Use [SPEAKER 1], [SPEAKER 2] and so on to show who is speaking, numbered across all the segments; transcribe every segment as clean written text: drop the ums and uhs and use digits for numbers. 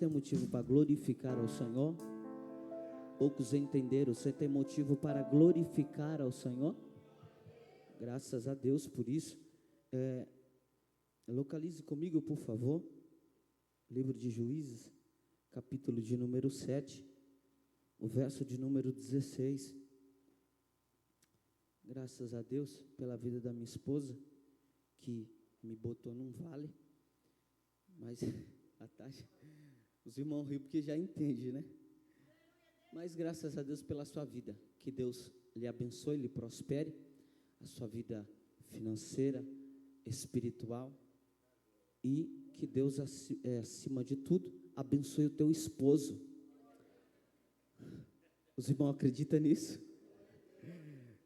[SPEAKER 1] Tem motivo para glorificar ao Senhor? Poucos entenderam. Você tem motivo para glorificar ao Senhor? Graças a Deus por isso. Localize comigo, por favor, livro de Juízes, capítulo de número 7, o verso de número 16. Graças a Deus pela vida da minha esposa, que me botou num vale. Mas a taxa, os irmãos riem porque já entendem, né? Mas graças a Deus pela sua vida, que Deus lhe abençoe, lhe prospere, a sua vida financeira, espiritual, e que Deus, acima de tudo, abençoe o teu esposo. Os irmãos acreditam nisso?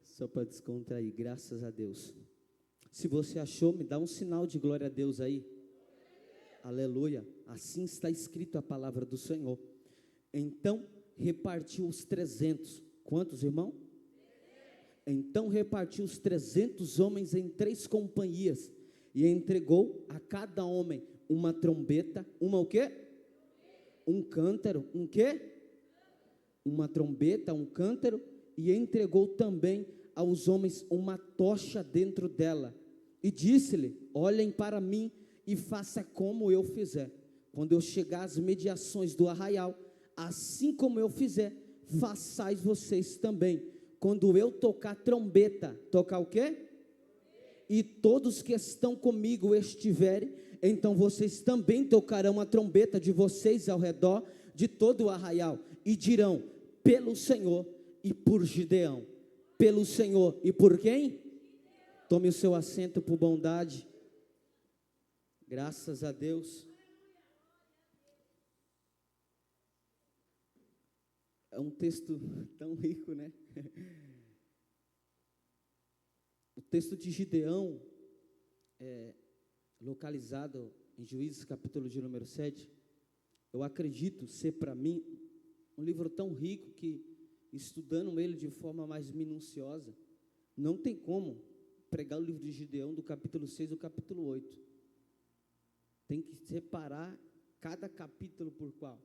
[SPEAKER 1] Só para descontrair, graças a Deus. Se você achou, me dá um sinal de glória a Deus aí. Aleluia. Assim está escrito a palavra do Senhor. Então repartiu os 300. Quantos, irmão? Então repartiu os 300 homens em 3 companhias e entregou a cada homem uma trombeta, uma o quê? Um cântaro, um quê? Uma trombeta, um cântaro, e entregou também aos homens uma tocha dentro dela. E disse-lhe: olhem para mim e faça como eu fizer. Quando eu chegar às mediações do arraial, assim como eu fizer, façais vocês também. Quando eu tocar trombeta, tocar o quê? E todos que estão comigo estiverem, então vocês também tocarão a trombeta de vocês ao redor de todo o arraial, e dirão: pelo Senhor e por Gideão. Pelo Senhor e por quem? Tome o seu assento por bondade. Graças a Deus. É um texto tão rico, né? O texto de Gideão, localizado em Juízes, capítulo de número 7, eu acredito ser para mim um livro tão rico que, estudando ele de forma mais minuciosa, não tem como pregar o livro de Gideão do capítulo 6 ao capítulo 8. Tem que separar cada capítulo por qual.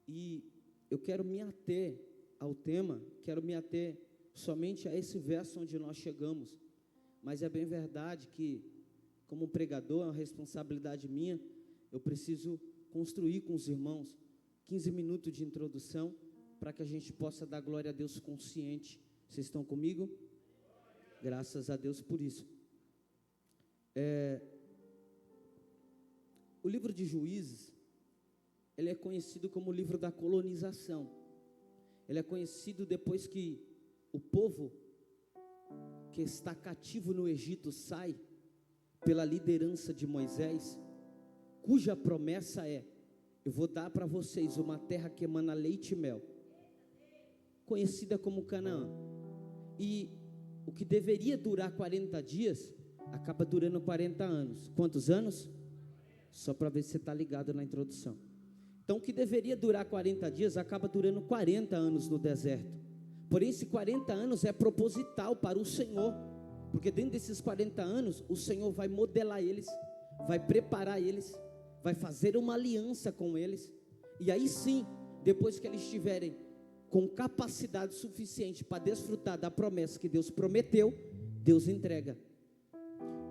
[SPEAKER 1] E eu quero me ater ao tema, quero me ater somente a esse verso onde nós chegamos. Mas é bem verdade que, como pregador, é uma responsabilidade minha. Eu preciso construir com os irmãos 15 minutos de introdução para que a gente possa dar glória a Deus consciente. Vocês estão comigo? Graças a Deus por isso. O livro de Juízes, ele é conhecido como o livro da colonização. Ele é conhecido depois que o povo que está cativo no Egito sai pela liderança de Moisés, cuja promessa é: eu vou dar para vocês uma terra que emana leite e mel, conhecida como Canaã. E o que deveria durar 40 dias, acaba durando 40 anos. Quantos anos? Só para ver se você está ligado na introdução. Então, o que deveria durar 40 dias, acaba durando 40 anos no deserto. Porém, esses 40 anos é proposital para o Senhor, porque dentro desses 40 anos, o Senhor vai modelar eles, vai preparar eles, vai fazer uma aliança com eles. E aí sim, depois que eles estiverem com capacidade suficiente para desfrutar da promessa que Deus prometeu, Deus entrega.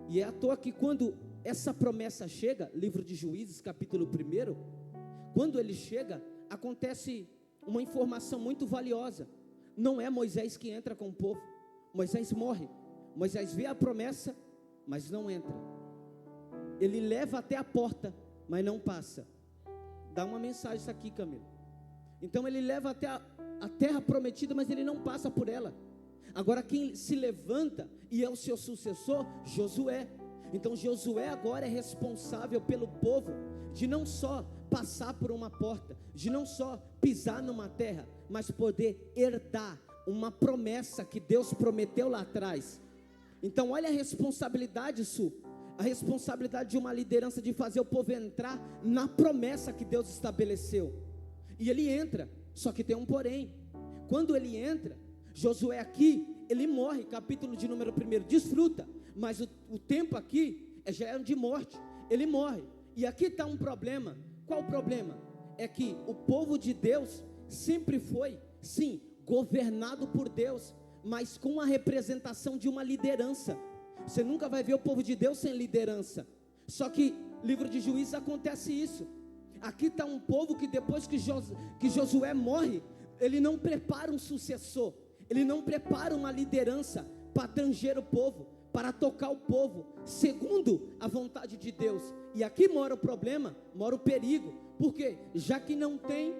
[SPEAKER 1] E é à toa que quando essa promessa chega, livro de Juízes, capítulo 1, quando ele chega, acontece uma informação muito valiosa. Não é Moisés que entra com o povo. Moisés morre. Moisés vê a promessa, mas não entra. Ele leva até a porta, mas não passa. Dá uma mensagem isso aqui, Camilo. Então ele leva até a terra prometida, mas ele não passa por ela. Agora quem se levanta e é o seu sucessor, Josué. Então Josué agora é responsável pelo povo de não só passar por uma porta, de não só pisar numa terra, mas poder herdar uma promessa que Deus prometeu lá atrás. Então olha a responsabilidade sua, a responsabilidade de uma liderança de fazer o povo entrar na promessa que Deus estabeleceu. E ele entra, só que tem um porém. Quando ele entra, Josué aqui, ele morre, capítulo de número 1, desfruta, mas o tempo aqui já é de morte, ele morre. E aqui está um problema. Qual o problema? é que o povo de Deus sempre foi, sim, governado por Deus, mas com a representação de uma liderança. Você nunca vai ver o povo de Deus sem liderança. Só que livro de Juízes acontece isso. Aqui está um povo que depois que Josué morre, ele não prepara um sucessor, ele não prepara uma liderança para tanger o povo, para tocar o povo, segundo a vontade de Deus. E aqui mora o problema, mora o perigo. Por quê? Já que não tem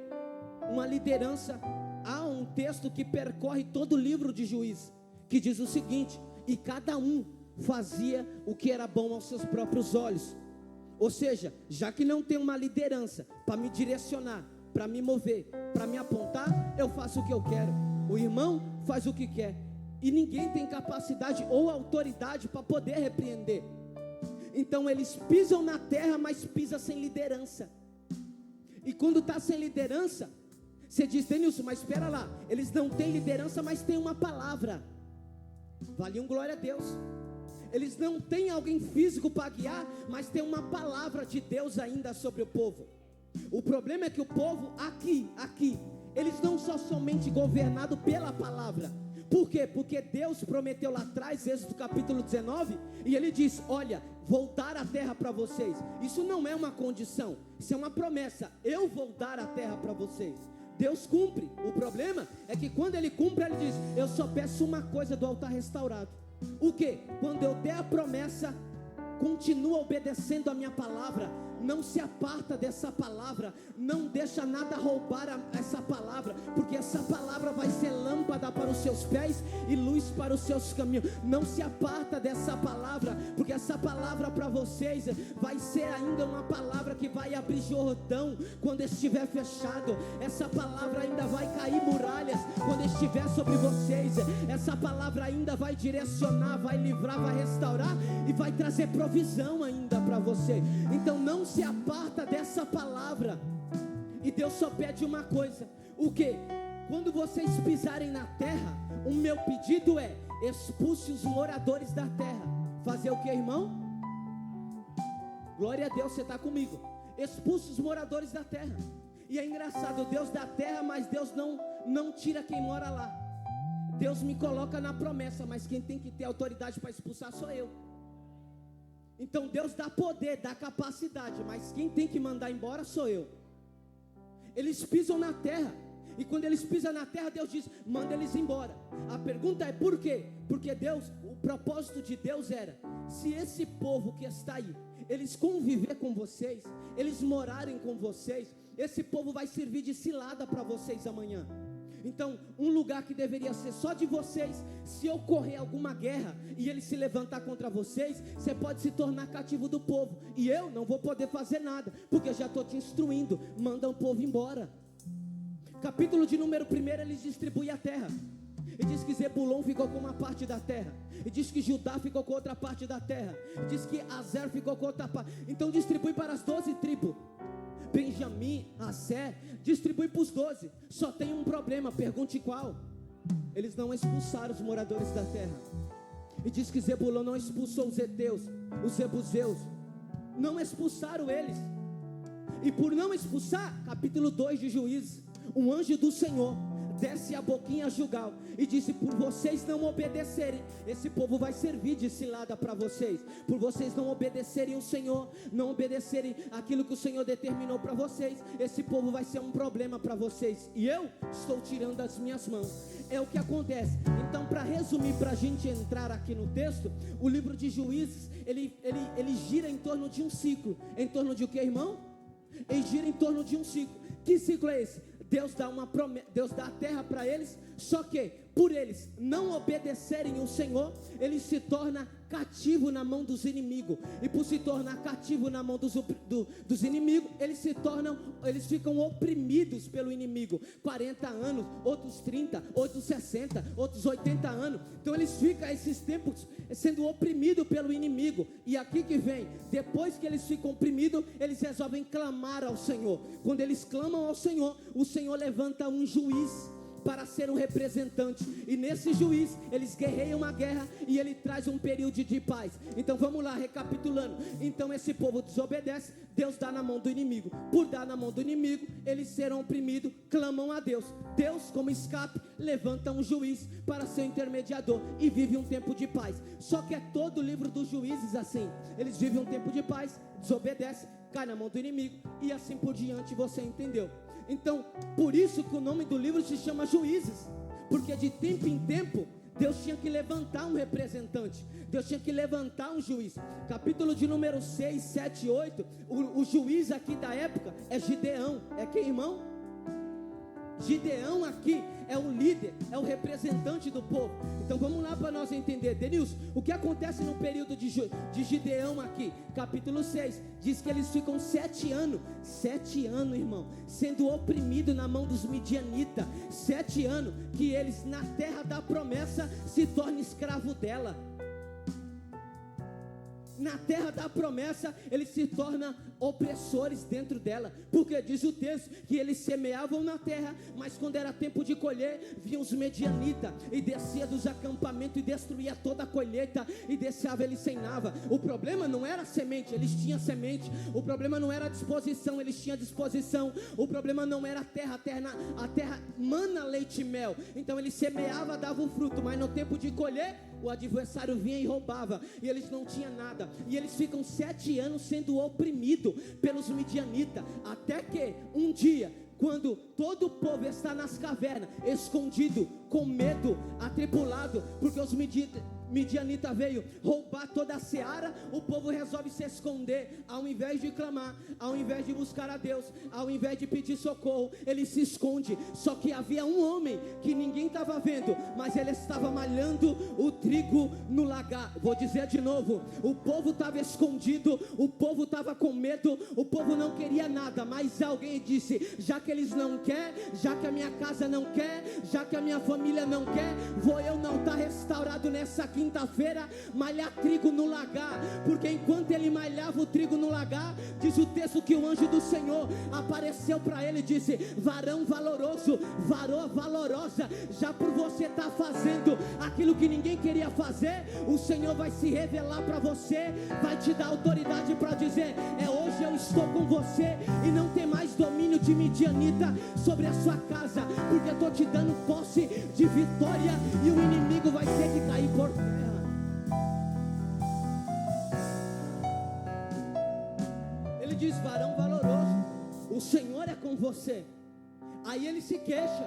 [SPEAKER 1] uma liderança, há um texto que percorre todo o livro de Juízes, que diz o seguinte: e cada um fazia o que era bom aos seus próprios olhos. Ou seja, já que não tem uma liderança para me direcionar, para me mover, para me apontar, eu faço o que eu quero. O irmão faz o que quer. E ninguém tem capacidade ou autoridade para poder repreender. Então eles pisam na terra, mas pisam sem liderança. E quando está sem liderança, você diz: Denilson, mas espera lá, eles não têm liderança, mas tem uma palavra. Vale um glória a Deus. Eles não têm alguém físico para guiar, mas tem uma palavra de Deus ainda sobre o povo. O problema é que o povo aqui, eles não são somente governados pela palavra. Por quê? Porque Deus prometeu lá atrás, Êxodo capítulo 19, e Ele diz: olha, vou dar a terra para vocês. Isso não é uma condição, isso é uma promessa. Eu vou dar a terra para vocês. Deus cumpre. O problema é que quando Ele cumpre, Ele diz: eu só peço uma coisa do altar restaurado. O que? Quando eu der a promessa, continua obedecendo a minha palavra, não se aparta dessa palavra, não deixa nada roubar essa palavra, porque essa palavra vai ser lâmpada para os seus pés e luz para os seus caminhos. Não se aparta dessa palavra, porque essa palavra para vocês vai ser ainda uma palavra que vai abrir Jordão quando estiver fechado. Essa palavra ainda vai cair muralhas quando estiver sobre vocês. Essa palavra ainda vai direcionar, vai livrar, vai restaurar e vai trazer provisão ainda para você. Então não se aparta dessa palavra. E Deus só pede uma coisa: o que? Quando vocês pisarem na terra, o meu pedido é: expulse os moradores da terra. Fazer o que, irmão? Glória a Deus, você está comigo. Expulse os moradores da terra. E é engraçado, Deus dá terra, mas Deus não tira quem mora lá. Deus me coloca na promessa, mas quem tem que ter autoridade para expulsar sou eu. Então Deus dá poder, dá capacidade, mas quem tem que mandar embora sou eu. Eles pisam na terra, e quando eles pisam na terra, Deus diz: manda eles embora. A pergunta é por quê? Porque Deus, o propósito de Deus era: se esse povo que está aí, eles conviver com vocês, eles morarem com vocês, esse povo vai servir de cilada para vocês amanhã. Então, um lugar que deveria ser só de vocês, se ocorrer alguma guerra e ele se levantar contra vocês, você pode se tornar cativo do povo. E eu não vou poder fazer nada, porque já estou te instruindo: manda o povo embora. Capítulo de número 1, eles distribuem a terra. E diz que Zebulon ficou com uma parte da terra, e diz que Judá ficou com outra parte da terra, e diz que Azer ficou com outra parte. Então distribui para as 12 tribos. Benjamim, Assé, distribui para os 12. Só tem um problema, pergunte qual. Eles não expulsaram os moradores da terra. E diz que Zebulon não expulsou os heteus, os jebuseus, não expulsaram eles. E por não expulsar, capítulo 2 de Juízes, um anjo do Senhor desce a boquinha Jugal e disse: por vocês não obedecerem, esse povo vai servir de cilada para vocês. Por vocês não obedecerem o Senhor, não obedecerem aquilo que o Senhor determinou para vocês, esse povo vai ser um problema para vocês, e eu estou tirando das minhas mãos. É o que acontece. Então, para resumir, para a gente entrar aqui no texto, o livro de Juízes, ele gira em torno de um ciclo. Em torno de o que, irmão? Ele gira em torno de um ciclo. Que ciclo é esse? Deus dá uma promessa, Deus dá a terra para eles, só que por eles não obedecerem o Senhor, eles se tornam cativo na mão dos inimigos. E por se tornar cativo na mão dos inimigos, eles ficam oprimidos pelo inimigo. 40 anos, outros 30, outros 60, outros 80 anos. Então eles ficam esses tempos sendo oprimidos pelo inimigo. E aqui que vem, depois que eles ficam oprimidos, eles resolvem clamar ao Senhor. Quando eles clamam ao Senhor, o Senhor levanta um juiz para ser um representante. E nesse juiz, eles guerreiam a guerra e ele traz um período de paz. Então vamos lá, recapitulando. Então esse povo desobedece, Deus dá na mão do inimigo. Por dar na mão do inimigo, eles serão oprimidos, clamam a Deus. Deus, como escape, levanta um juiz para ser intermediador e vive um tempo de paz. Só que é todo o livro dos juízes assim. Eles vivem um tempo de paz, desobedecem, cai na mão do inimigo e assim por diante, você entendeu? Então, por isso que o nome do livro se chama Juízes, porque de tempo em tempo Deus tinha que levantar um representante, Deus tinha que levantar um juiz. Capítulo de número 6, 7, 8, o juiz aqui da época é Gideão. É quem, irmão? Gideão aqui é o líder, é o representante do povo. Então vamos lá para nós entender. Denilson, o que acontece no período de Gideão aqui? Capítulo 6, diz que eles ficam 7 anos, irmão, sendo oprimidos na mão dos midianitas. 7 anos que eles na terra da promessa se tornam escravo dela. Na terra da promessa, eles se tornam opressores dentro dela, porque diz o texto que eles semeavam na terra, mas quando era tempo de colher, vinham os medianitas e descia dos acampamentos e destruía toda a colheita e deixava eles sem nada. O problema não era a semente, eles tinham semente. O problema não era a disposição, eles tinham disposição. O problema não era a terra mana leite e mel. Então eles semeavam, davam o fruto, mas no tempo de colher, o adversário vinha e roubava, e eles não tinham nada. E eles ficam 7 anos sendo oprimidos pelos midianitas, até que um dia, quando todo o povo está nas cavernas, escondido, com medo, atribulado, porque os midianita veio roubar toda a seara, o povo resolve se esconder. Ao invés de clamar, ao invés de buscar a Deus, ao invés de pedir socorro, ele se esconde. Só que havia um homem que ninguém estava vendo, mas ele estava malhando o trigo no lagar. Vou dizer de novo, o povo estava escondido, o povo estava com medo, o povo não queria nada, mas alguém disse: já que eles não querem, já que a minha casa não quer, já que a minha família não quer, vou eu não estar restaurado nessa quinta-feira, malhar trigo no lagar. Porque enquanto ele malhava o trigo no lagar, diz o texto que o anjo do Senhor apareceu para ele e disse: varão valoroso, varoa valorosa, já por você estar fazendo aquilo que ninguém queria fazer, o Senhor vai se revelar para você, vai te dar autoridade para dizer: é hoje eu estou com você e não tem mais domínio de midianita sobre a sua casa, porque estou te dando posse de vitória e o inimigo vai ter que cair por terra. Ele diz: varão valoroso, o Senhor é com você. Aí ele se queixa,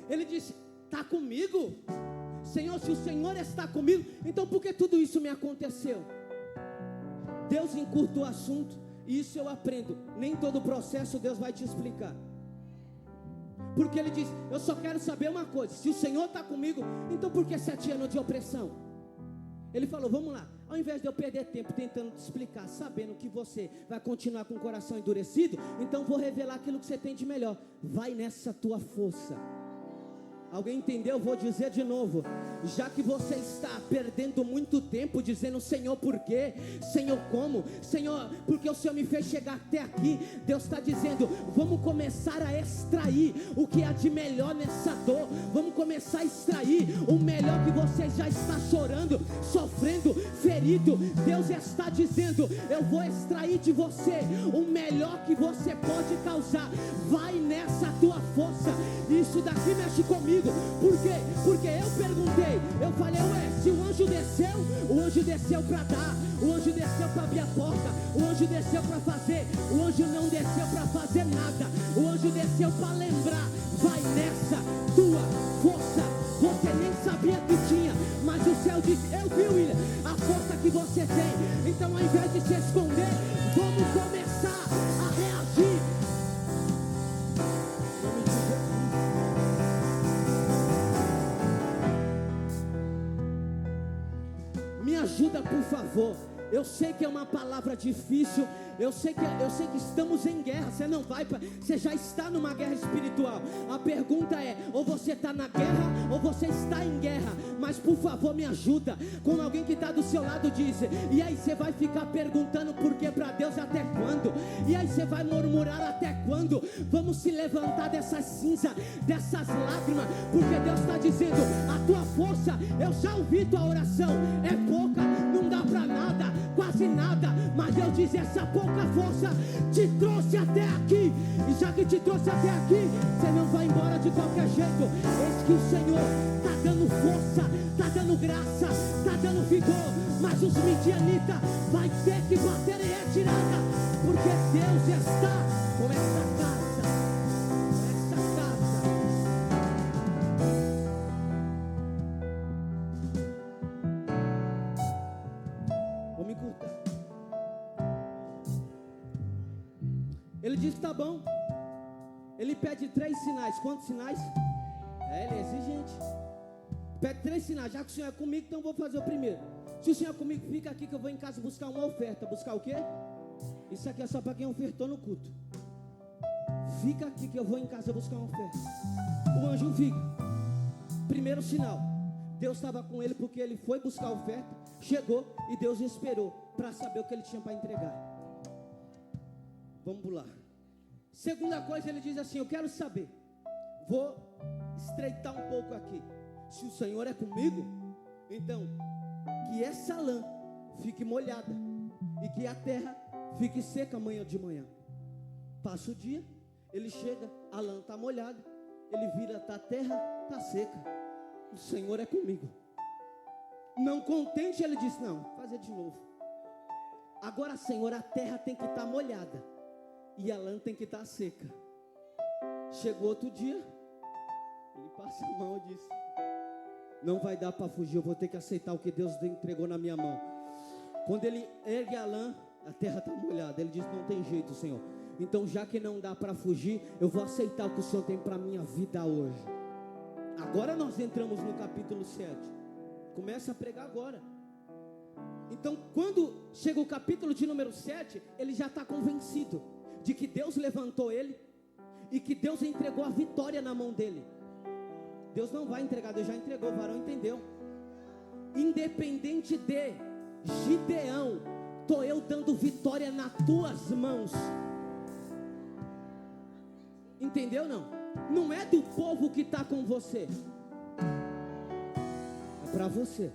[SPEAKER 1] ele diz: está comigo? Senhor, se o Senhor está comigo, então por que tudo isso me aconteceu? Deus encurta o assunto, e isso eu aprendo. Nem todo o processo Deus vai te explicar, porque ele diz: eu só quero saber uma coisa, se o Senhor está comigo, então por que 7 anos de opressão? Ele falou: vamos lá, ao invés de eu perder tempo tentando te explicar, sabendo que você vai continuar com o coração endurecido, então vou revelar aquilo que você tem de melhor. Vai nessa tua força. Alguém entendeu? Vou dizer de novo. Já que você está perdendo muito tempo dizendo: Senhor, por quê? Senhor, como? Senhor, porque o Senhor me fez chegar até aqui. Deus está dizendo: vamos começar a extrair o que há de melhor nessa dor. Vamos começar a extrair o melhor que você já está chorando, sofrendo, ferido. Deus está dizendo: eu vou extrair de você o melhor que você pode causar. Vai nessa tua força. Isso daqui mexe comigo. Por quê? Porque eu perguntei, eu falei: ué, se o anjo desceu para dar, o anjo desceu para abrir a porta, o anjo desceu para fazer, o anjo não desceu para fazer nada, o anjo desceu para lembrar. Vai nessa tua força. Você nem sabia que tinha, mas o céu disse: eu vi, William, a força que você tem. Então, ao invés de se esconder, vamos começar a reagir. Me ajuda, por favor. Eu sei que é uma palavra difícil. Eu sei que estamos em guerra. Você já está numa guerra espiritual. A pergunta é: ou você está na guerra, ou você está em guerra. Mas por favor, me ajuda. Como alguém que está do seu lado diz. E aí você vai ficar perguntando por que para Deus até quando? E aí você vai murmurar até quando? Vamos se levantar dessas cinzas, dessas lágrimas, porque Deus está dizendo: a tua força, eu já ouvi tua oração, é pouca, não dá para nada, quase nada. Mas Deus diz: essa pouca força te trouxe até aqui, e já que te trouxe até aqui, você não vai embora de qualquer jeito. Eis que o Senhor está dando força, está dando graça, está dando vigor. Mas os midianitas vai ter que bater em retirada, porque Deus está com essa casa, essa casa. Vou me encurtar. Ele diz: tá bom. Ele pede 3 sinais. Quantos sinais? Ele é exigente. Pede 3 sinais. Já que o Senhor é comigo, então eu vou fazer o primeiro. Se o Senhor é comigo, fica aqui que eu vou em casa buscar uma oferta. Buscar o quê? Isso aqui é só para quem ofertou no culto. Fica aqui que eu vou em casa buscar uma oferta. O anjo fica. Primeiro sinal: Deus estava com ele porque ele foi buscar a oferta, chegou e Deus esperou para saber o que ele tinha para entregar. Vamos pular. Segunda coisa, ele diz assim: eu quero saber. Vou estreitar um pouco aqui. Se o Senhor é comigo, então que essa lã fique molhada e que a terra fique seca amanhã de manhã. Passa o dia, ele chega, a lã está molhada, ele vira, a terra está seca. O Senhor é comigo. Não contente, ele diz: não, fazer de novo. Agora, Senhor, a terra tem que estar molhada e a lã tem que estar seca. Chegou outro dia, ele passa a mão e diz: não vai dar para fugir, eu vou ter que aceitar o que Deus entregou na minha mão. Quando ele ergue a lã, a terra está molhada. Ele diz: não tem jeito, Senhor. Então, já que não dá para fugir, eu vou aceitar o que o Senhor tem para a minha vida hoje. Agora nós entramos no capítulo 7. Começa a pregar agora. Então, quando chega o capítulo de número 7, ele já está convencido de que Deus levantou ele e que Deus entregou a vitória na mão dele. Deus não vai entregar, Deus já entregou, o varão entendeu. Independente de Gideão, estou eu dando vitória nas tuas mãos. Entendeu não? Não é do povo que está com você, é para você.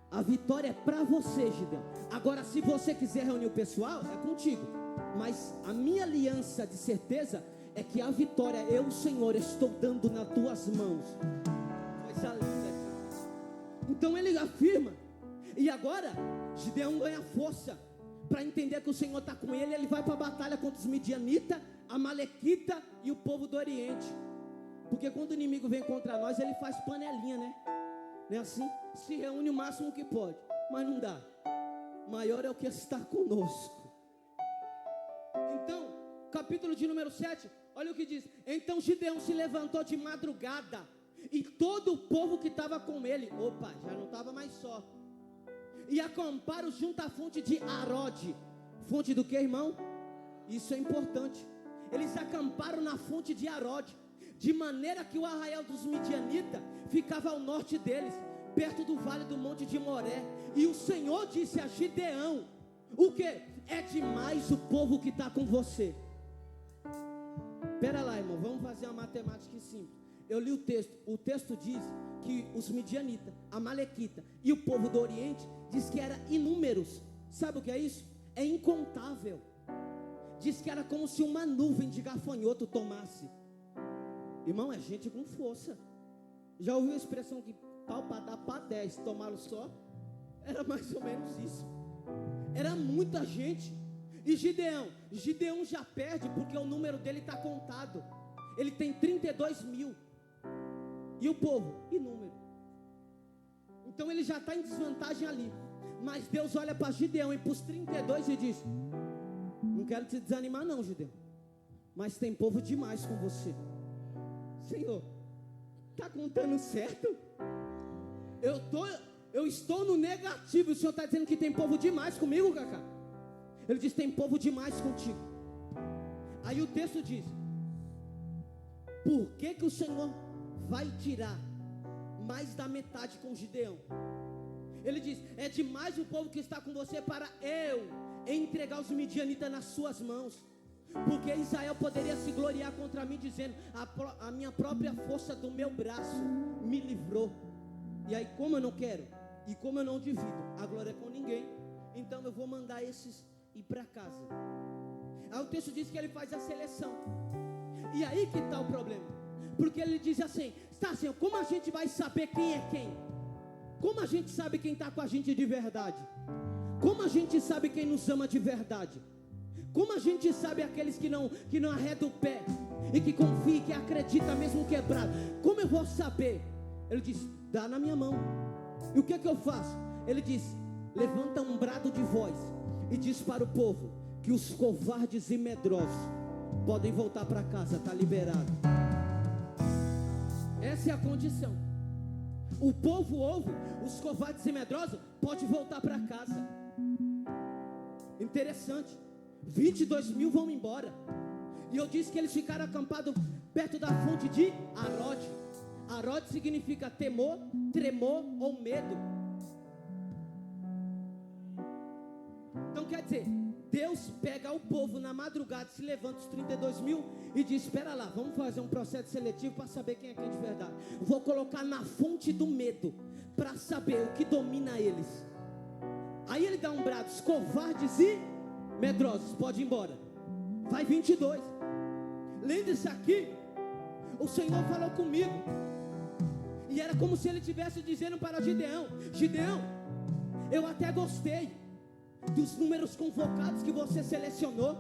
[SPEAKER 1] A vitória é para você, Gideão. Agora, se você quiser reunir o pessoal, é contigo. Mas a minha aliança de certeza é que a vitória, eu, Senhor, estou dando nas tuas mãos. Coisa linda. Então ele afirma. E agora, Gideão ganha força para entender que o Senhor está com ele. Ele vai para a batalha contra os midianitas, Amalequita e o povo do Oriente. Porque quando o inimigo vem contra nós, ele faz panelinha, né? Não é assim? Se reúne o máximo que pode, mas não dá. Maior é o que está conosco. Então, capítulo de número 7, olha o que diz: então Gideão se levantou de madrugada, e todo o povo que estava com ele, opa, já não estava mais só, e acamparam junto à fonte de Arode. Fonte do que, irmão? Isso é importante. Eles acamparam na fonte de Arode, de maneira que o arraial dos midianitas ficava ao norte deles, perto do vale do monte de Moré. E o Senhor disse a Gideão: o que? É demais o povo que está com você. Espera lá, irmão, vamos fazer uma matemática simples. Eu li o texto diz que os midianitas, Amalequita e o povo do Oriente, diz que era inúmeros. Sabe o que é isso? É incontável. Diz que era como se uma nuvem de gafanhoto tomasse. Irmão, é gente com força. Já ouviu a expressão que pau para dar para 10, tomaram só? Era mais ou menos isso. Era muita gente. E Gideão já perde porque o número dele está contado. Ele tem 32 mil. E o povo? Inúmero. Então ele já está em desvantagem ali. Mas Deus olha para Gideão e para os 32 e diz: não quero te desanimar não, Gideão, mas tem povo demais com você. Senhor, está contando certo? Eu estou eu estou no negativo, e o Senhor está dizendo que tem povo demais comigo, Cacá. Ele diz, tem povo demais contigo. Aí o texto diz, por que que o Senhor vai tirar mais da metade com Gideão? Ele diz, é demais o povo que está com você para eu entregar os midianitas nas suas mãos. Porque Israel poderia se gloriar contra mim, dizendo, a minha própria força do meu braço me livrou. E aí, como eu não quero, e como eu não divido a glória com ninguém, então eu vou mandar esses ir para casa. Aí o texto diz que ele faz a seleção. E aí que está o problema, porque ele diz assim, está Senhor, como a gente vai saber quem é quem? Como a gente sabe quem está com a gente de verdade? Como a gente sabe quem nos ama de verdade? Como a gente sabe aqueles que não arredam o pé e que confia e que acredita mesmo quebrado? Como eu vou saber? Ele diz, dá na minha mão. E o que é que eu faço? Ele diz, levanta um brado de voz e diz para o povo que os covardes e medrosos podem voltar para casa, está liberado. Essa é a condição. O povo ouve, os covardes e medrosos podem voltar para casa. Interessante. 22 mil vão embora. E eu disse que eles ficaram acampados perto da fonte de Arod. Arod significa temor, tremor ou medo. Então quer dizer, Deus pega o povo na madrugada, se levanta os 32 mil e diz, espera lá, vamos fazer um processo seletivo para saber quem é quem de verdade. Vou colocar na fonte do medo, para saber o que domina eles. Aí ele dá um brado, os covardes e medrosos, pode ir embora. Vai 22. Lembre-se aqui, o Senhor falou comigo, e era como se ele estivesse dizendo para Gideão, Gideão, eu até gostei dos números convocados que você selecionou.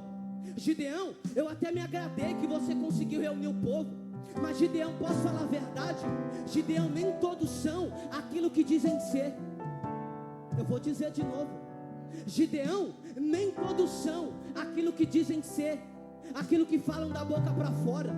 [SPEAKER 1] Gideão, eu até me agradei que você conseguiu reunir o povo. Mas Gideão, posso falar a verdade? Gideão, nem todos são aquilo que dizem ser. Eu vou dizer de novo, Gideão, nem todos são aquilo que dizem ser, aquilo que falam da boca para fora.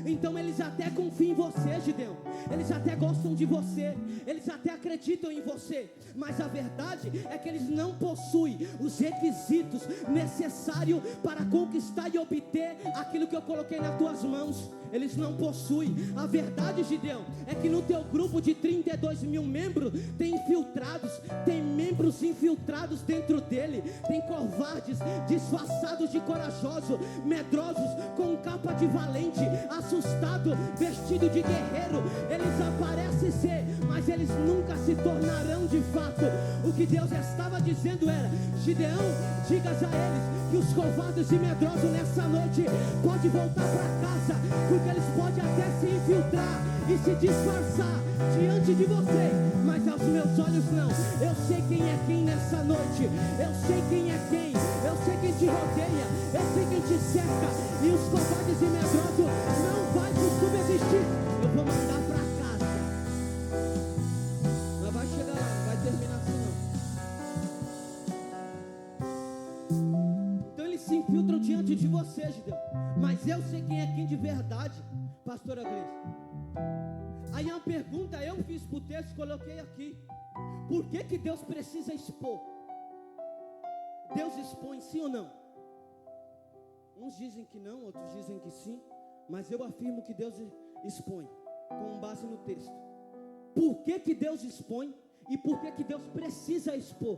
[SPEAKER 1] Então eles até confiam em você, Gideão, eles até gostam de você, eles até acreditam em você, mas a verdade é que eles não possuem os requisitos necessários para conquistar e obter aquilo que eu coloquei nas tuas mãos. Eles não possuem. A verdade, Gideão, é que no teu grupo de 32 mil membros tem infiltrados, tem membros infiltrados dentro dele, tem covardes disfarçados de corajoso, medrosos com capa de valente, assustado, vestido de guerreiro. Eles aparecem ser, mas eles nunca se tornarão de fato. O que Deus estava dizendo era, Gideão, digas a eles que os covardes e medrosos nessa noite podem voltar para casa, porque eles podem até se infiltrar e se disfarçar diante de vocês, mas aos meus olhos não. Eu sei quem é quem nessa noite, eu sei quem é quem, eu sei quem te rodeia, eu sei quem te cerca, e os covardes e medrosos não vai subsistir. Eu vou mandar para casa. Não vai chegar lá, não vai terminar assim não. Então eles se infiltram diante de você, Gideão, mas eu sei quem é quem de verdade, pastora Grace. Aí uma pergunta eu fiz para o texto, coloquei aqui. Por que Deus precisa expor? Deus expõe sim ou não? Uns dizem que não, outros dizem que sim, mas eu afirmo que Deus expõe, com base no texto. Por que Deus expõe e por que Deus precisa expor?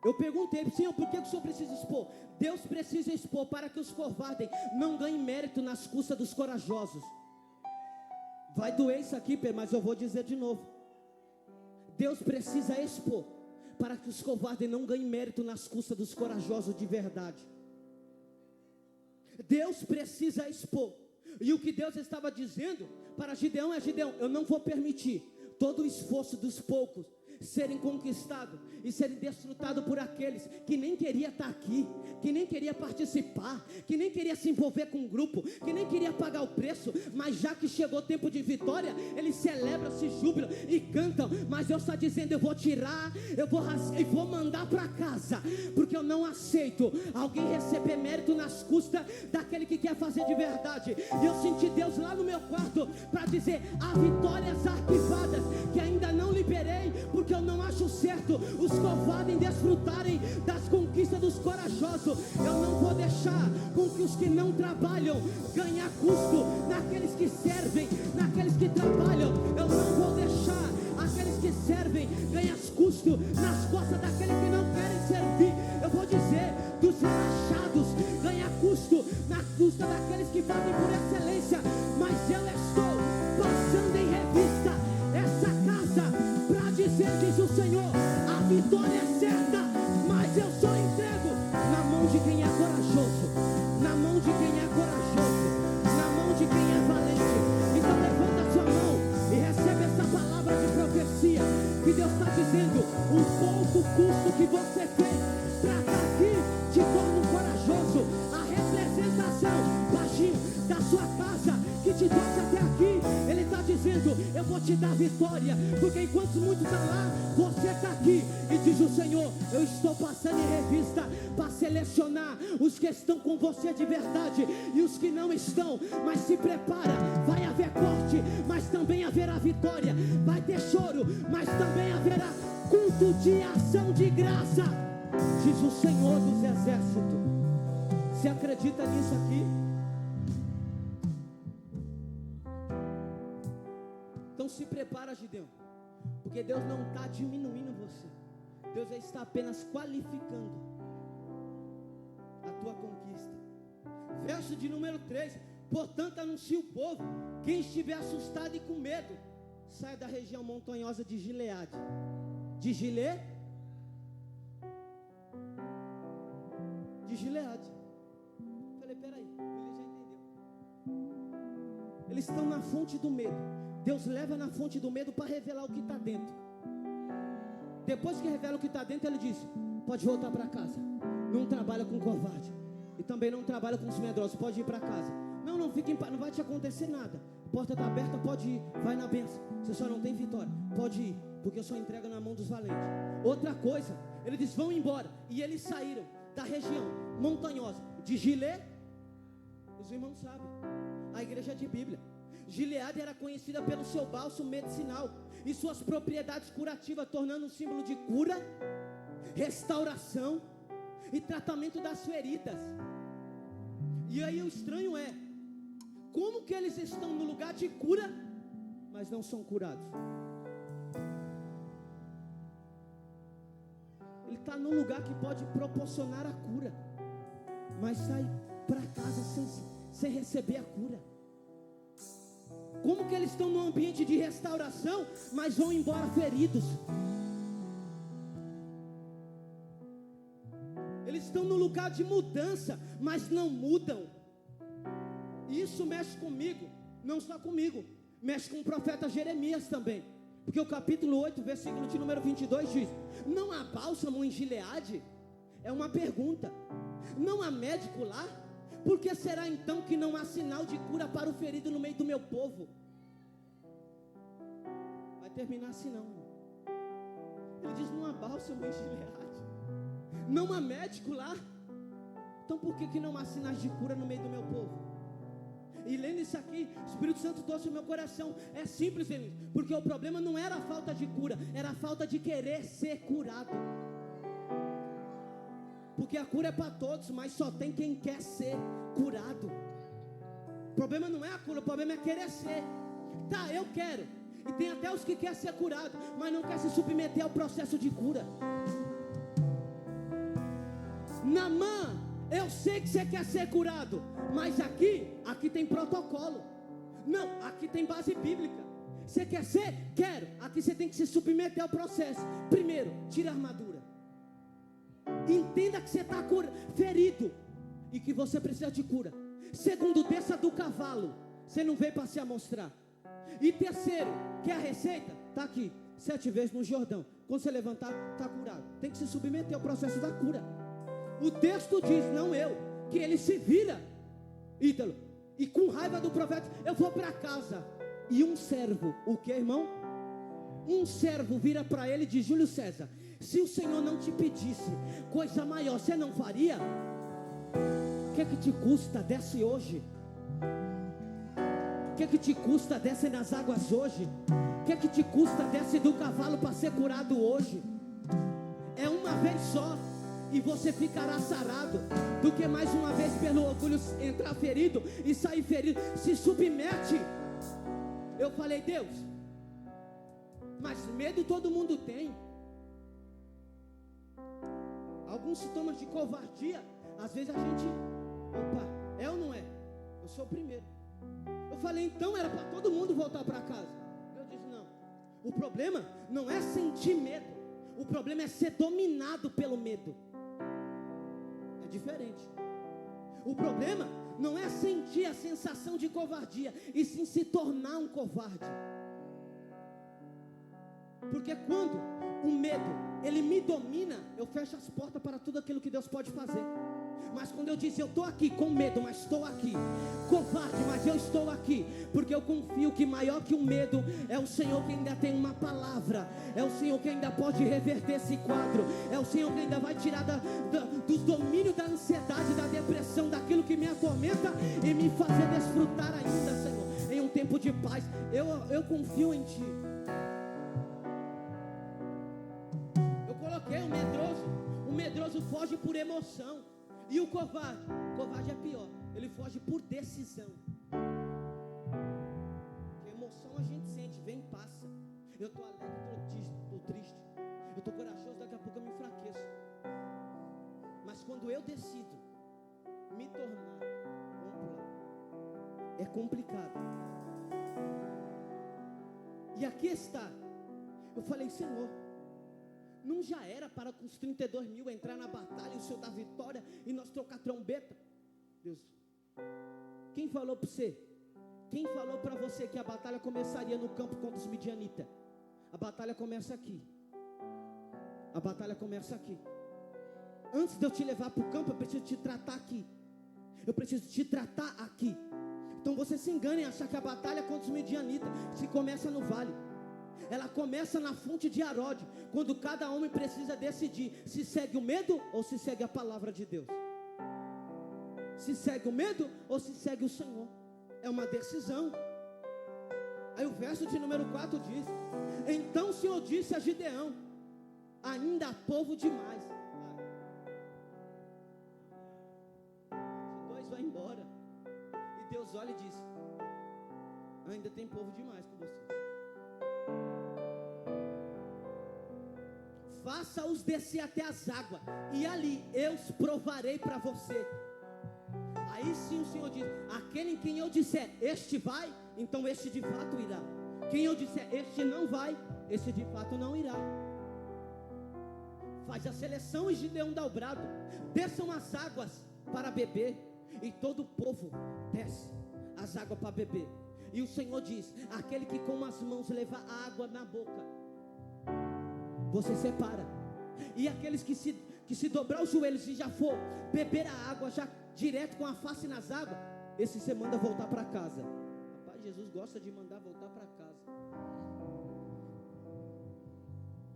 [SPEAKER 1] Eu perguntei, Senhor, por que o Senhor precisa expor? Deus precisa expor para que os covardes não ganhem mérito nas custas dos corajosos. Vai doer isso aqui, mas eu vou dizer de novo. Deus precisa expor para que os covardes não ganhem mérito nas custas dos corajosos de verdade. Deus precisa expor. E o que Deus estava dizendo para Gideão é, Gideão, eu não vou permitir todo o esforço dos poucos serem conquistados e serem desfrutados por aqueles que nem queria estar aqui, que nem queria participar, que nem queria se envolver com o grupo, que nem queria pagar o preço, mas já que chegou o tempo de vitória, eles celebram, se jubilam e cantam. Mas Deus está dizendo, eu vou tirar, eu vou rasgar e vou mandar para casa, porque eu não aceito alguém receber mérito nas custas daquele que quer fazer de verdade. E eu senti Deus lá no meu quarto para dizer, há vitórias arquivadas que ainda não liberei, porque eu não certo os covardes desfrutarem das conquistas dos corajosos. Eu não vou deixar com que os que não trabalham ganhar custo naqueles que servem, naqueles que trabalham. Eu não vou deixar aqueles que servem ganhar custo nas costas daqueles que não querem servir. Eu vou dizer, dos relaxados ganhar custo na custa daqueles que fazem por excelência. Mas eu estou passando em revista essa casa para dizer, diz o Senhor, a vitória é certa, mas eu só entrego na mão de quem é corajoso, na mão de quem é corajoso, na mão de quem é valente. Então levanta a sua mão e recebe essa palavra de profecia, que Deus está dizendo, o pouco custo que você fez para estar aqui te torna um corajoso. A representação, baixinho, da sua casa, que te trouxe até aqui, Ele está dizendo, eu vou te dar vitória, porque enquanto muitos estão lá, você está aqui. E diz o Senhor, eu estou passando em revista para selecionar os que estão com você de verdade e os que não estão. Mas se prepara, vai haver corte, mas também haverá vitória. Vai ter choro, mas também haverá culto de ação de graça, diz o Senhor dos Exércitos. Você acredita nisso aqui? Então se prepara, Gideão, porque Deus não está diminuindo você, Deus está apenas qualificando a tua conquista. Verso de número 3: portanto anuncia o povo, quem estiver assustado e com medo, sai da região montanhosa de Gileade. De Gileade. Falei, peraí, ele já entendeu. Eles estão na fonte do medo. Deus leva na fonte do medo para revelar o que está dentro. Depois que revela o que está dentro, Ele diz, pode voltar para casa. Não trabalha com covarde e também não trabalha com os medrosos. Pode ir para casa. Não fique em paz, não vai te acontecer nada. A porta está aberta, pode ir, vai na bênção. Você só não tem vitória, pode ir, porque eu só entrego na mão dos valentes. Outra coisa, Ele diz, vão embora. E eles saíram da região montanhosa de Gileade. Os irmãos sabem, a igreja de Bíblia. Gileade era conhecida pelo seu bálsamo medicinal e suas propriedades curativas, tornando um símbolo de cura, restauração e tratamento das feridas. E aí o estranho é, como que eles estão no lugar de cura, mas não são curados? Ele está no lugar que pode proporcionar a cura, mas sai para casa sem receber a cura. Como que eles estão no ambiente de restauração, mas vão embora feridos? Eles estão no lugar de mudança, mas não mudam. E isso mexe comigo, não só comigo, mexe com o profeta Jeremias também. Porque o capítulo 8, versículo de número 22 diz, não há bálsamo em Gileade? É uma pergunta. Não há médico lá? Por que será então que não há sinal de cura para o ferido no meio do meu povo? Vai terminar assim não. Ele diz, não há bálsamo em Gileade, não há médico lá. Então por que não há sinais de cura no meio do meu povo? E lendo isso aqui, o Espírito Santo trouxe o meu coração. É simples, Elis, porque o problema não era a falta de cura, era a falta de querer ser curado. Porque a cura é para todos, mas só tem quem quer ser curado. O problema não é a cura, o problema é querer ser. Tá, eu quero. E tem até os que querem ser curado, mas não quer se submeter ao processo de cura. Naamã, eu sei que você quer ser curado, mas aqui tem protocolo. Não, aqui tem base bíblica. Você quer ser? Quero. Aqui você tem que se submeter ao processo. Primeiro, tira a armadura. Entenda que você está ferido e que você precisa de cura. Segundo, desça do cavalo. Você não veio para se amostrar. E terceiro, quer a receita? Está aqui, 7 vezes no Jordão. Quando você levantar, está curado. Tem que se submeter ao processo da cura. O texto diz, não eu, que ele se vira, Ítalo, e com raiva do profeta, eu vou para casa. E um servo, o que, irmão? Um servo vira para ele e diz, Júlio César, se o Senhor não te pedisse coisa maior, você não faria? O que é que te custa? Desce hoje. O que é que te custa? Desce nas águas hoje. O que é que te custa? Desce do cavalo para ser curado hoje. vez só e você ficará sarado, do que mais uma vez pelo orgulho entrar ferido e sair ferido. Se submete. Eu falei, Deus, mas medo todo mundo tem. Alguns sintomas de covardia, às vezes a gente, opa, é ou não é? Eu sou o primeiro. Eu falei, então era para todo mundo voltar para casa. Deus disse, não. O problema não é sentir medo, o problema é ser dominado pelo medo. É diferente. O problema não é sentir a sensação de covardia, e sim se tornar um covarde. Porque quando o medo, ele me domina, eu fecho as portas para tudo aquilo que Deus pode fazer. Mas quando eu disse, eu estou aqui com medo, mas estou aqui, covarde, mas eu estou aqui, porque eu confio que maior que o medo é o Senhor que ainda tem uma palavra, é o Senhor que ainda pode reverter esse quadro, é o Senhor que ainda vai tirar do domínio da ansiedade, da depressão, daquilo que me atormenta, e me fazer desfrutar ainda, Senhor, em um tempo de paz. Eu confio em Ti. Eu coloquei o medroso foge por emoção. E o covarde é pior, ele foge por decisão. Porque emoção a gente sente, vem e passa. Eu estou alegre, estou triste, eu estou corajoso, daqui a pouco eu me enfraqueço. Mas quando eu decido me tornar, é complicado. E aqui está, eu falei, Senhor, não já era para com os 32 mil entrar na batalha e o Senhor dar vitória e nós trocar trombeta? Deus, quem falou para você? Quem falou para você que a batalha começaria no campo contra os midianitas? A batalha começa aqui. A batalha começa aqui. Antes de eu te levar para o campo, eu preciso te tratar aqui. Eu preciso te tratar aqui. Então você se engana em achar que a batalha contra os midianitas se começa no vale. Ela começa na fonte de Arode, quando cada homem precisa decidir se segue o medo ou se segue a palavra de Deus. Se segue o medo ou se segue o Senhor. É uma decisão. Aí o verso de número 4 diz: então o Senhor disse a Gideão: ainda há povo demais. Os dois vão embora. E Deus olha e diz: ainda tem povo demais com você. Faça-os descer até as águas, e ali eu os provarei para você. Aí sim o Senhor diz: aquele em quem eu disser, este vai, então este de fato irá. Quem eu disser, este não vai, este de fato não irá. Faz a seleção, e Gideão dá o brado: desçam as águas para beber. E todo o povo desce as águas para beber. E o Senhor diz: aquele que com as mãos leva a água na boca, você separa. E aqueles que se dobrar os joelhos e já for beber a água, já direto com a face nas águas, esse você manda voltar para casa. Rapaz, Jesus gosta de mandar voltar para casa.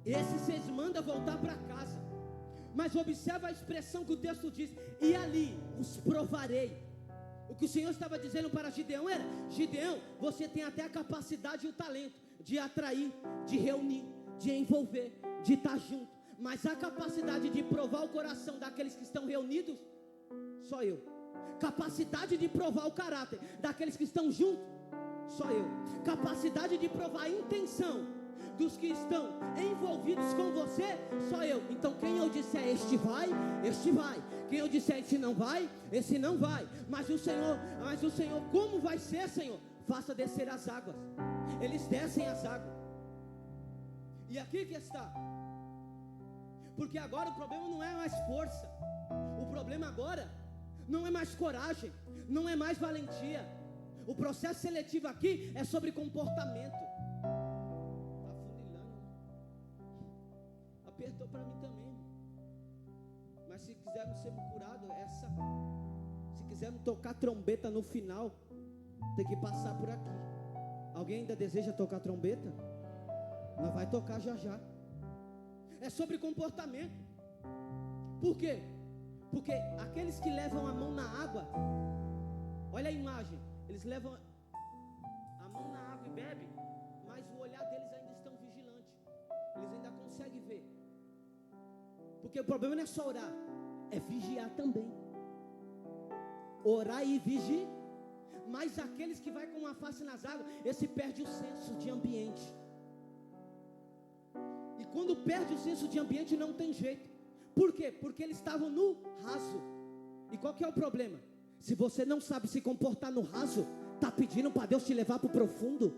[SPEAKER 1] Esse vocês mandam voltar para casa. Mas observa a expressão que o texto diz: e ali os provarei. O que o Senhor estava dizendo para Gideão era: Gideão, você tem até a capacidade e o talento de atrair, de reunir, de envolver, de estar junto, mas a capacidade de provar o coração daqueles que estão reunidos, só eu. Capacidade de provar o caráter daqueles que estão juntos, só eu. Capacidade de provar a intenção dos que estão envolvidos com você, só eu. Então quem eu disser este vai, este vai. Quem eu disser esse não vai, esse não vai. Mas o Senhor, como vai ser, Senhor? Faça descer as águas. Eles descem as águas. E aqui que está. Porque agora o problema não é mais força. O problema agora não é mais coragem, não é mais valentia. O processo seletivo aqui é sobre comportamento. Está afunilando. Apertou para mim também. Mas se quisermos ser curados, se quisermos tocar trombeta no final, tem que passar por aqui. Alguém ainda deseja tocar trombeta? Nós vai tocar já já. É sobre comportamento. Por quê? Porque aqueles que levam a mão na água, olha a imagem, eles levam a mão na água e bebem, mas o olhar deles ainda estão vigilantes. Eles ainda conseguem ver. Porque o problema não é só orar, é vigiar também. Orar e vigiar. Mas aqueles que vai com uma face nas águas, esse perde o senso de ambiente. E quando perde o senso de ambiente, não tem jeito. Por quê? Porque eles estavam no raso. E qual que é o problema? Se você não sabe se comportar no raso, está pedindo para Deus te levar para o profundo.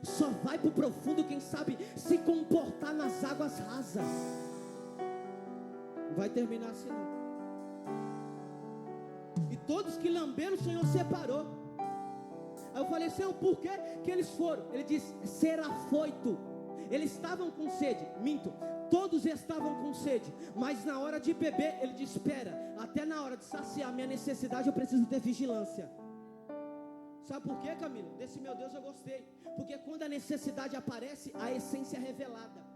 [SPEAKER 1] Só vai para o profundo quem sabe se comportar nas águas rasas. Não vai terminar assim não. E todos que lamberam, o Senhor separou. Aí eu falei, Senhor, por que que eles foram? Ele disse, ser afoito. Eles estavam com sede, minto, todos estavam com sede, mas na hora de beber, ele disse, espera, até na hora de saciar minha necessidade, eu preciso ter vigilância. Sabe por quê, Camila? Desse meu Deus eu gostei, porque quando a necessidade aparece, a essência é revelada.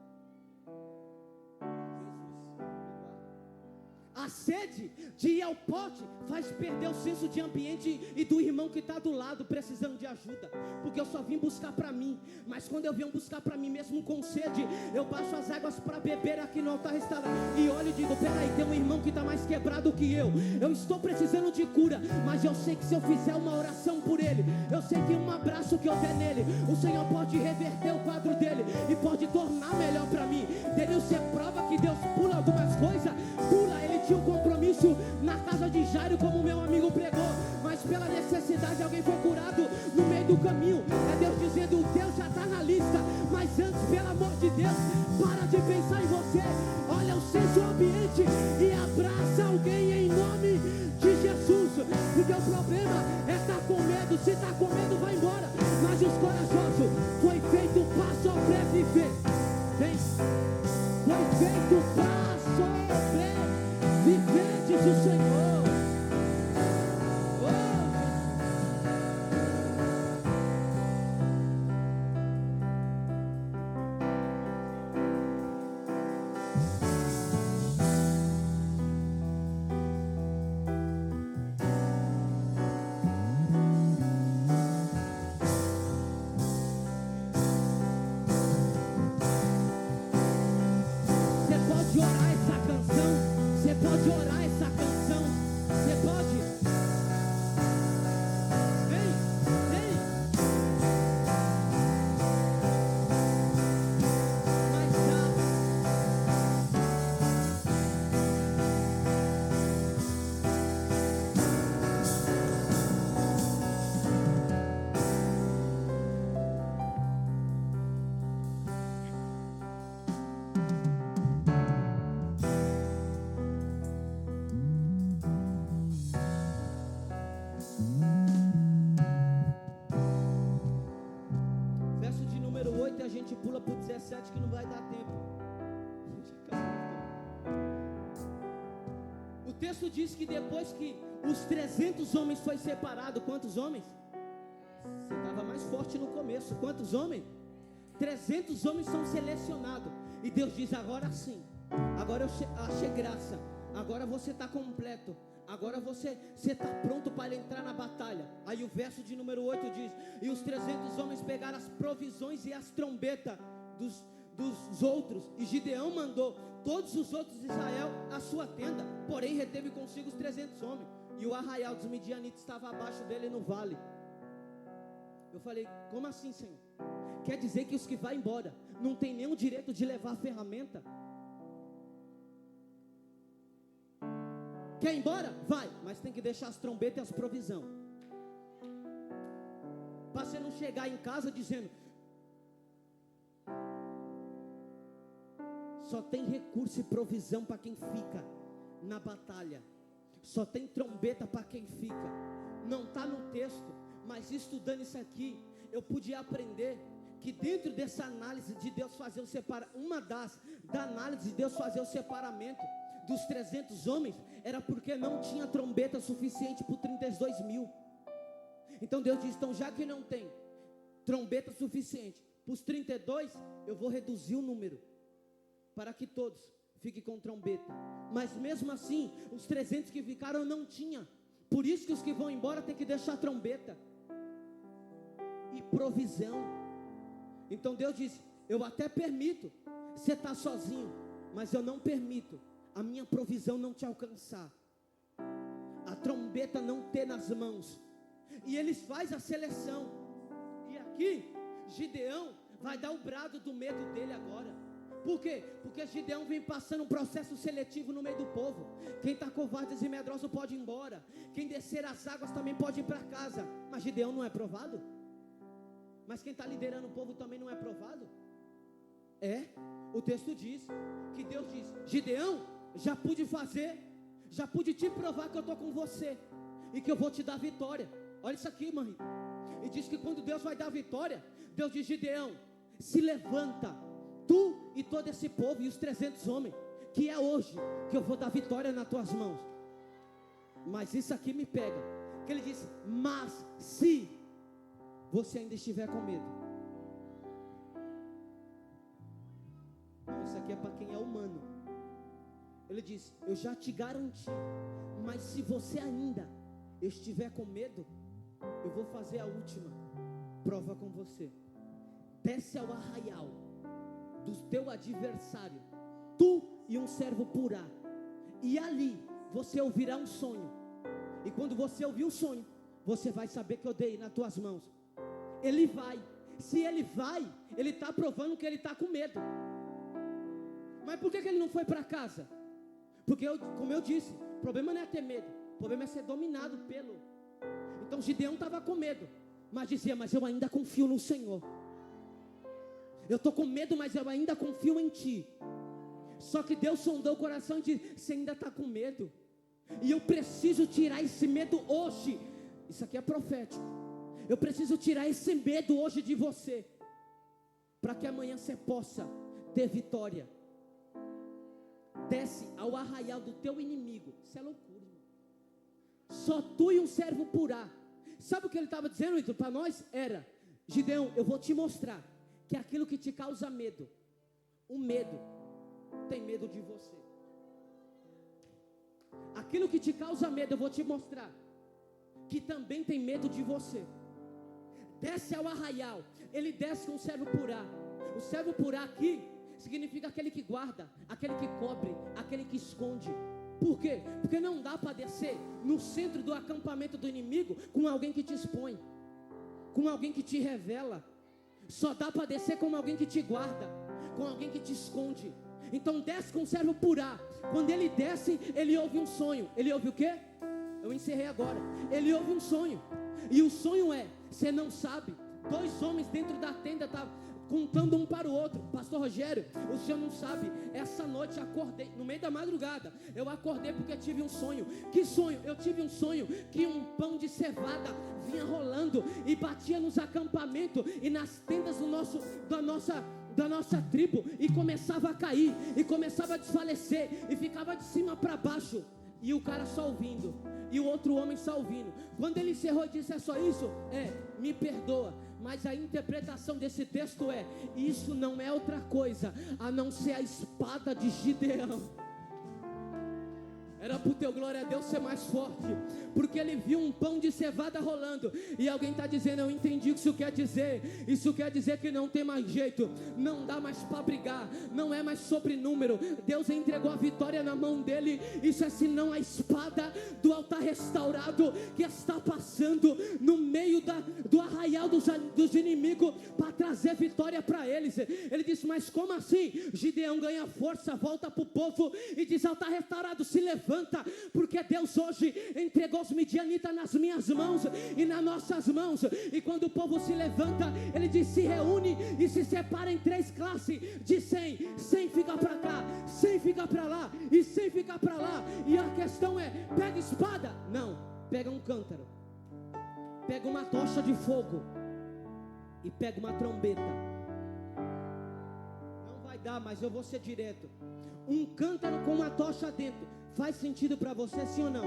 [SPEAKER 1] A sede de ir ao pote faz perder o senso de ambiente e do irmão que está do lado precisando de ajuda. Porque eu só vim buscar para mim. Mas quando eu venho buscar para mim mesmo com sede, eu baixo as águas para beber aqui no altar restaurado. E olho e digo, peraí, tem um irmão que está mais quebrado que eu. Eu estou precisando de cura, mas eu sei que se eu fizer uma oração por ele, eu sei que um abraço que eu der nele, o Senhor pode reverter o quadro dele e pode tornar melhor para mim. Denilson, é prova que Deus pula algumas coisas. Pula, ele tinha um compromisso na casa de Jairo, como meu amigo pregou, mas pela necessidade alguém foi curado no meio do caminho. É Deus dizendo, o teu já está na lista, mas antes, pelo amor de Deus, para de pensar em você, olha o senso ambiente e abraça alguém em nome de Jesus. Porque o problema é estar com medo. Se está com medo, vai embora, mas os corajosos foi feito para sobreviver. Vem, foi feito para sobreviver, diz o Senhor. Você pode orar essa canção. Você pode orar essa canção. Você pode. Vem, vem. Mais rápido. Verso de número 8 e a gente pula para o 17 que não vai dar tempo. O texto diz que depois que os 300 homens foi separado, quantos homens? Você estava mais forte no começo. Quantos homens? 300 homens são selecionados. E Deus diz, agora sim, agora eu achei graça, agora você está completo, agora você está pronto para entrar na batalha. Aí o verso de número 8 diz, e os 300 homens pegaram as provisões e as trombetas dos outros, e Gideão mandou todos os outros de Israel à sua tenda, porém reteve consigo os 300 homens, e o arraial dos midianitas estava abaixo dele no vale. Eu falei, como assim, Senhor? Quer dizer que os que vão embora não tem nenhum direito de levar a ferramenta? Quer ir embora? Vai, mas tem que deixar as trombetas e as provisões, para você não chegar em casa dizendo, só tem recurso e provisão para quem fica na batalha, só tem trombeta para quem fica. Não está no texto, mas estudando isso aqui, eu podia aprender que dentro dessa análise de Deus fazer o separamento, da análise de Deus fazer o separamento dos 300 homens, era porque não tinha trombeta suficiente para 32 mil. Então Deus diz, então já que não tem trombeta suficiente para os 32, eu vou reduzir o número, para que todos fiquem com trombeta. Mas mesmo assim, os 300 que ficaram não tinha. Por isso que os que vão embora tem que deixar trombeta e provisão. Então Deus disse, eu até permito você estar sozinho, mas eu não permito a minha provisão não te alcançar, a trombeta não ter nas mãos. E eles fazem a seleção. E aqui, Gideão vai dar o brado do medo dele agora. Por quê? Porque Gideão vem passando um processo seletivo no meio do povo. Quem está covarde e medroso pode ir embora. Quem descer as águas também pode ir para casa. Mas Gideão não é provado? Mas quem está liderando o povo também não é provado? É, o texto diz que Deus diz: Gideão, já pude fazer, já pude te provar que eu estou com você e que eu vou te dar vitória. Olha isso aqui, mãe. E diz que quando Deus vai dar vitória, Deus diz: Gideão, se levanta, tu e todo esse povo e os 300 homens, que é hoje que eu vou dar vitória nas tuas mãos. Mas isso aqui me pega, que ele disse: mas se você ainda estiver com medo. Não, isso aqui é para quem é humano. Ele diz: eu já te garanti, mas se você ainda estiver com medo, eu vou fazer a última prova com você. Desce ao arraial do teu adversário, tu e um servo purá, e ali você ouvirá um sonho. E quando você ouvir o sonho, você vai saber que eu dei nas tuas mãos. Ele vai. Se ele vai, ele está provando que ele está com medo. Mas por que ele não foi para casa? Porque, como eu disse, o problema não é ter medo, o problema é ser dominado pelo. Então Gideão estava com medo, mas dizia: mas eu ainda confio no Senhor. Eu estou com medo, mas eu ainda confio em Ti. Só que Deus sondou o coração e disse: você ainda está com medo, e eu preciso tirar esse medo hoje. Isso aqui é profético. Eu preciso tirar esse medo hoje de você, para que amanhã você possa ter vitória. Desce ao arraial do teu inimigo. Isso é loucura, irmão. Só tu e um servo purá. Sabe o que ele estava dizendo para nós? Era: Gideão, eu vou te mostrar que aquilo que te causa medo, o medo tem medo de você. Aquilo que te causa medo, eu vou te mostrar que também tem medo de você. Desce ao arraial. Ele desce com o servo purá. O servo purá aqui significa aquele que guarda, aquele que cobre, aquele que esconde. Por quê? Porque não dá para descer no centro do acampamento do inimigo com alguém que te expõe, com alguém que te revela. Só dá para descer com alguém que te guarda, com alguém que te esconde. Então desce com o servo purá. Quando ele desce, ele ouve um sonho. Ele ouve o quê? Eu encerrei agora. Ele ouve um sonho. E o sonho é: você não sabe, 2 homens dentro da tenda estavam contando um para o outro. Pastor Rogério, o senhor não sabe, essa noite acordei, no meio da madrugada, eu acordei porque tive um sonho. Que sonho? Eu tive um sonho que um pão de cevada vinha rolando e batia nos acampamentos e nas tendas da nossa tribo, e começava a cair, e começava a desfalecer, e ficava de cima para baixo, e o cara só ouvindo, e o outro homem só ouvindo. Quando ele encerrou e disse: é só isso? Me perdoa. Mas a interpretação desse texto é: isso não é outra coisa a não ser a espada de Gideão. Era para o teu glória a Deus ser mais forte, porque ele viu um pão de cevada rolando. E alguém está dizendo: eu entendi o que isso quer dizer. Isso quer dizer que não tem mais jeito, não dá mais para brigar, não é mais sobre número. Deus entregou a vitória na mão dele. Isso é senão a espada do altar restaurado que está passando no meio do arraial dos inimigos para trazer vitória para eles. Ele disse: mas como assim? Gideão ganha força, volta para o povo e diz: altar restaurado, se levanta, porque Deus hoje entregou os midianitas nas minhas mãos e nas nossas mãos. E quando o povo se levanta, ele diz: se reúne e se separa em 3 classes de 100. 100 fica para cá, 100 fica para lá e 100 fica para lá. E a questão é: pega espada? Não, pega um cântaro, pega uma tocha de fogo e pega uma trombeta. Não vai dar, mas eu vou ser direto. Um cântaro com uma tocha dentro faz sentido para você, sim ou não?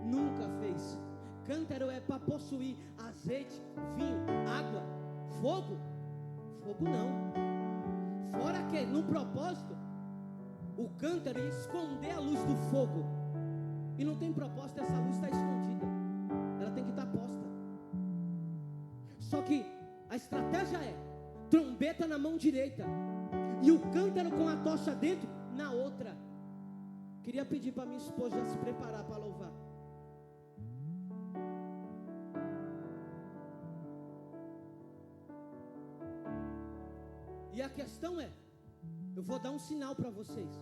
[SPEAKER 1] Nunca fez. Cântaro é para possuir azeite, vinho, água. Fogo? Fogo não. Fora que no propósito, o cântaro ia esconder a luz do fogo. E não tem propósito, essa luz está escondida. Ela tem que estar posta. Só que a estratégia é trombeta na mão direita e o cântaro com a tocha dentro na outra. Queria pedir para minha esposa já se preparar para louvar. E a questão é, eu vou dar um sinal para vocês,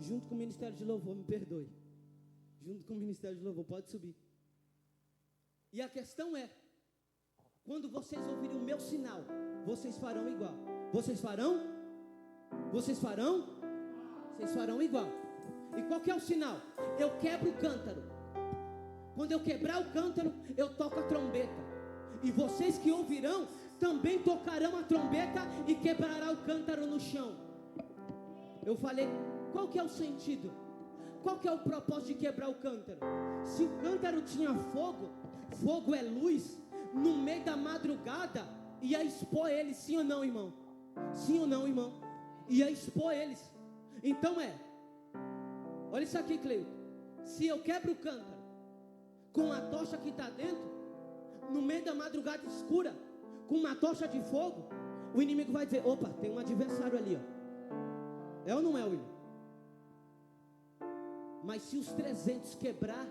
[SPEAKER 1] junto com o Ministério de Louvor, me perdoe. Junto com o Ministério de Louvor, pode subir. E a questão é, quando vocês ouvirem o meu sinal, vocês farão igual. Vocês farão? Vocês farão? Vocês farão igual. E qual que é o sinal? Eu quebro o cântaro. Quando eu quebrar o cântaro, eu toco a trombeta. E vocês que ouvirão, também tocarão a trombeta e quebrará o cântaro no chão. Eu falei, qual que é o sentido? Qual que é o propósito de quebrar o cântaro? Se o cântaro tinha fogo, fogo é luz, no meio da madrugada, ia expor eles, sim ou não, irmão? Sim ou não, irmão? Ia expor eles. Então olha isso aqui, Cleio. Se eu quebro o cântaro com a tocha que está dentro, no meio da madrugada escura, com uma tocha de fogo, o inimigo vai dizer, opa, tem um adversário ali, ó. É ou não é, William? Mas se os 300 quebrar,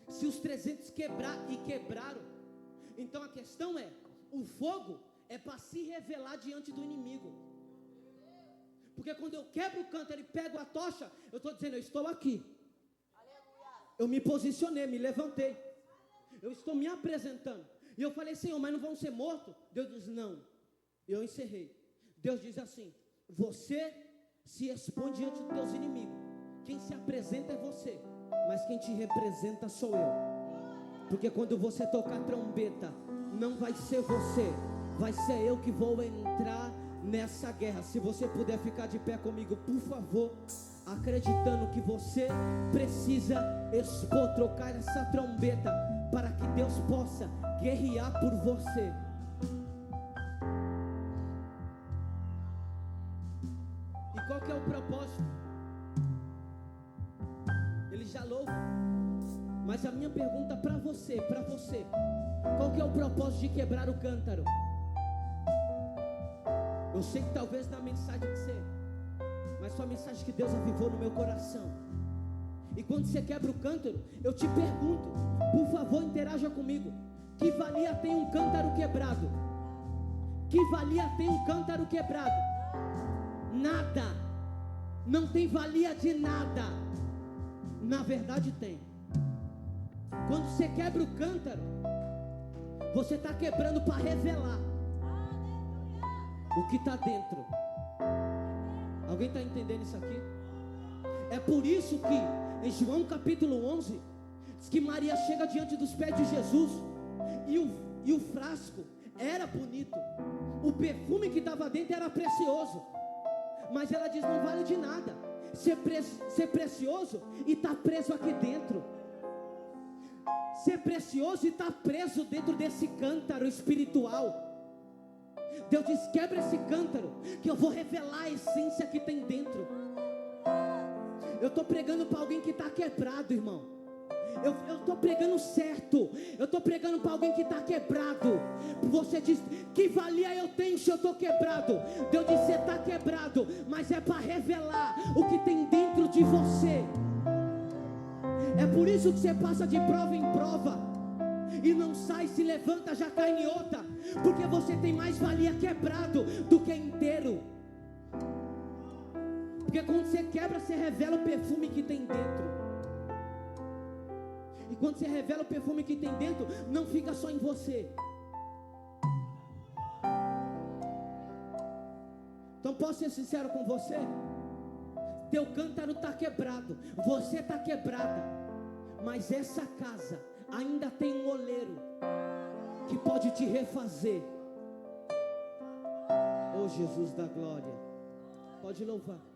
[SPEAKER 1] se os 300 quebrar e quebraram, então a questão é, o fogo é para se revelar diante do inimigo. Porque quando eu quebro o cântaro e pego a tocha, eu estou dizendo, eu estou aqui. Eu me posicionei, me levantei. Eu estou me apresentando. E eu falei, Senhor, mas não vão ser mortos? Deus diz, não. Eu encerrei. Deus diz assim, você se expõe diante dos teus inimigos. Quem se apresenta é você, mas quem te representa sou eu. Porque quando você tocar trombeta, não vai ser você, vai ser eu que vou entrar nessa guerra. Se você puder ficar de pé comigo, por favor, acreditando que você precisa expor, trocar essa trombeta, para que Deus possa guerrear por você. E qual que é o propósito? Ele já louva. Mas a minha pergunta para você, qual que é o propósito de quebrar o cântaro? Eu sei que talvez na mensagem que você, mas foi a mensagem que Deus avivou no meu coração. E quando você quebra o cântaro, eu te pergunto, por favor, interaja comigo. Que valia tem um cântaro quebrado? Que valia tem um cântaro quebrado? Nada. Não tem valia de nada. Na verdade tem. Quando você quebra o cântaro, você está quebrando para revelar o que está dentro. Alguém está entendendo isso aqui? É por isso que em João capítulo 11 diz que Maria chega diante dos pés de Jesus e o frasco era bonito, o perfume que estava dentro era precioso, mas ela diz, não vale de nada ser precioso e estar preso aqui dentro. Ser precioso e estar preso dentro desse cântaro espiritual. Deus diz, quebra esse cântaro, que eu vou revelar a essência que tem dentro. Eu estou pregando para alguém que está quebrado, irmão. Eu estou pregando certo. Eu estou pregando para alguém que está quebrado. Você diz, que valia eu tenho se eu estou quebrado? Deus diz, você está quebrado, mas é para revelar o que tem dentro de você. É por isso que você passa de prova em prova e não sai, se levanta, já cai em outra, porque você tem mais valia quebrado do que inteiro. Porque quando você quebra, você revela o perfume que tem dentro. E quando você revela o perfume que tem dentro, não fica só em você. Então posso ser sincero com você? Teu cântaro está quebrado, você está quebrada, mas essa casa ainda tem um oleiro que pode te refazer. Oh Jesus da glória, pode louvar.